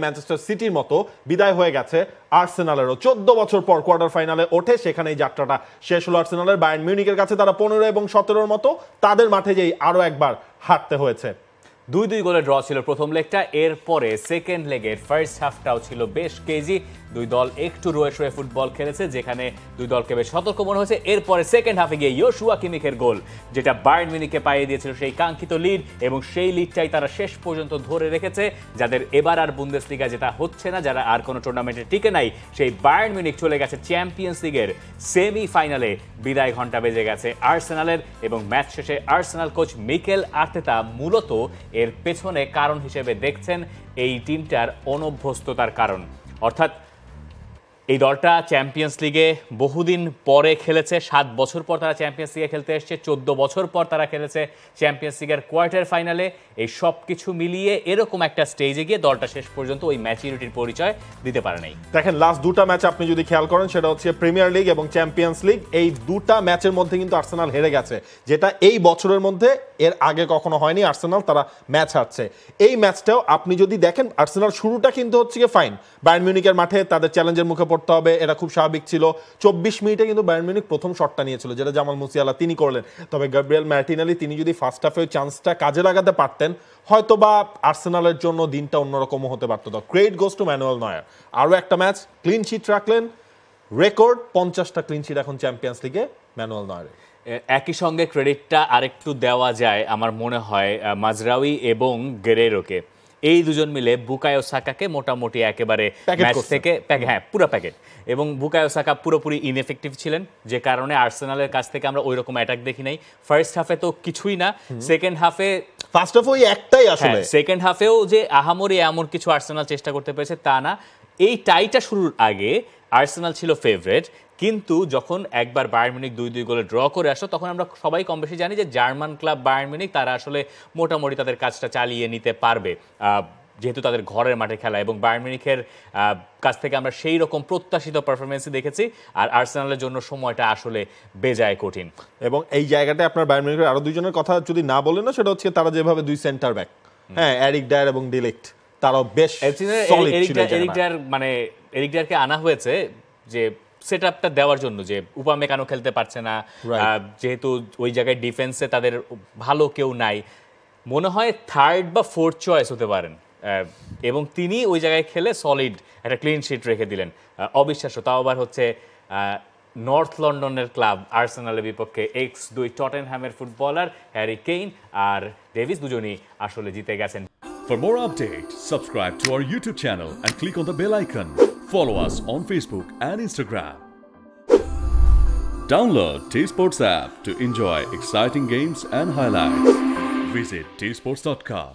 Manchester সিটির মতো বিদায় হয়ে গেছে আর্সেনালেরও। 14 বছর পর কোয়ার্টার ফাইনালে ওঠে, সেখানে এই যাত্রাটা শেষ হলো আর্সেনালের। বায়ার্ন মিউনিখের কাছে তারা 15 এবং 17-র মতো, তাদের মাঠে যেই আরো একবার হারতে হয়েছে। 2-2 গোলে ড্র ছিল প্রথম লেগটা। এরপরে সেকেন্ড লেগের ফার্স্ট হাফটাও ছিল বেশ কেজি। দুই দল একটু রয়ে ফুটবল খেলেছে, যেখানে দুই দলকে বেশ সতর্ক মনে হয়েছে। এরপরে সেকেন্ড হাফে গিয়ে ইয়োশুয়া কিমিখের গোল, যেটা বায়ার্ন মিউনিখকে পাইয়ে দিয়েছিল সেই কাঙ্ক্ষিত লিড, এবং সেই লিডটাই তারা শেষ পর্যন্ত ধরে রেখেছে। যাদের এবার আর বুন্দেসলিগা যেটা হচ্ছে না, যারা আর কোনো টুর্নামেন্টে টিকে নাই, সেই বায়ার্ন মিউনিখ চলে গেছে চ্যাম্পিয়ন্স লিগের সেমিফাইনালে। বিদায় ঘন্টা বেজে গেছে আর্সেনালের, এবং ম্যাচ শেষে আর্সেনাল কোচ মিকেল আর্তেতা মূলত এর পেছনে কারণ হিসেবে দেখছেন এই টিমটার অনভ্যস্ততার কারণ। অর্থাৎ এই দলটা চ্যাম্পিয়ন্স লিগে বহুদিন পরে খেলেছে, 7 বছর পর তারা চ্যাম্পিয়ন্স লিগে খেলতে এসছে, 14 বছর পর তারা খেলেছে চ্যাম্পিয়ন্স লিগের কোয়ার্টার ফাইনালে। এই সব কিছু মিলিয়ে এরকম একটা স্টেজে গিয়ে দলটা শেষ পর্যন্ত ওই ম্যাচুরিটির পরিচয় দিতে পারে নাই। দেখেন, লাস্ট দুটা ম্যাচ আপনি যদি খেয়াল করেন, সেটা হচ্ছে প্রিমিয়ার লিগ এবং চ্যাম্পিয়ন্স লিগ। এই দুটা ম্যাচের মধ্যে কিন্তু আর্সেনাল হেরে গেছে, যেটা এই বছরের মধ্যে এর আগে কখনো হয়নি। আর্সেনাল তারা ম্যাচ হারছে। এই ম্যাচটাও আপনি যদি দেখেন, আর্সেনাল শুরুটা কিন্তু হচ্ছে গিয়ে ফাইন, বায়ার্ন মিউনিখের মাঠে তাদের চ্যালেঞ্জের মুখে পড়তে হবে, এটা খুব স্বাভাবিক ছিল। 24 মিনিটে কিন্তু বায়ার্ন মিউনিখ প্রথম শটটা নিয়েছিল, যেটা জামাল মুসিয়ালা তিনি করলেন। তবে গ্যাব্রিয়েল মার্টিনেলি তিনি যদি ফার্স্ট হাফে চান্সটা কাজে লাগাতে পারতেন, হয়তো বা আর্সেনালের জন্য দিনটা অন্যরকম হতে পারতো। Credit goes to Manuel Neuer. আরও একটা ম্যাচ ক্লিন শিট রাখলেন, রেকর্ড 50টা ক্লিন শিট এখন চ্যাম্পিয়ন্স লিগে ম্যানুয়েল নয়ারের। একই সঙ্গে ক্রেডিটটা আরেকটু দেওয়া যায় আমার মনে হয় মাজরাউই এবং গেরেরোকে। এই দুজন মিলে বুকায়ো সাকাকে মোটামুটি একেবারে ম্যাচ থেকে পুরো প্যাকেট, এবং বুকায়ো সাকা পুরোপুরি ইনএফেক্টিভ ছিলেন, যে কারণে আর্সেনালের কাছ থেকে আমরা ওই রকম অ্যাটাক দেখি নাই। ফার্স্ট হাফে তো কিছুই না, সেকেন্ড হাফে ফার্স্ট হাফে ওই একটাই আসলে, সেকেন্ড হাফেও যে আহামরি এমন কিছু আর্সেনাল চেষ্টা করতে পেরেছে তা না। এই টাইটা শুরুর আগে আর্সেনাল ছিল ফেভারিট, কিন্তু যখন একবার বায়ার্ন মিউনিখ 2-2 গোলে ড্র করে আসলো, তখন আমরা সবাই কম বেশি জানি যে জার্মান ক্লাব বায়ার্ন মিউনিখ তারা আসলে মোটামুটি তাদের কাজটা চালিয়ে নিতে পারবে, যেহেতু তাদের ঘরের মাঠে খেলা। এবং বায়ার্ন মিউনিখের কাছ থেকে আমরা সেই রকম প্রত্যাশিত পারফরমেন্সই দেখেছি। আর আর্সেনালের জন্য সময়টা আসলে বেজায় কঠিন। এবং এই জায়গাটায় আপনার বায়ার্ন মিউনিখের আরো দুইজনের কথা যদি না বলেন না, সেটা হচ্ছে তারা যেভাবে দুই সেন্টার ব্যাক, এরিক ডায়ার এবং ডিলিক্ট, তারাও বেশ সলিড ছিল। এরিক ডায়ারকে আনা হয়েছে যে সেটআপটা দেওয়ার জন্য, যে উপামেকানো খেলতে পারছে না, যেহেতু ওই জায়গায় ডিফেন্সে তাদের ভালো কেউ নাই, মনে হয় থার্ড বা ফোর্থ চয়েস হতে পারেন, এবং তিনি ওই জায়গায় খেলে সলিড একটা ক্লিন শিট রেখে দিলেন। অবিশ্বাস্য। তাও আবার হচ্ছে নর্থ লন্ডনের ক্লাব আর্সেনালের বিপক্ষে X2 টটেনহ্যামের ফুটবলার হ্যারি কেইন আর ডেভিস দুজনই আসলে জিতে গেছেন। For more updates, subscribe to our YouTube channel and click on the bell icon. Follow us on Facebook and Instagram. Download T-Sports app to enjoy exciting games and highlights. Visit tsports.com.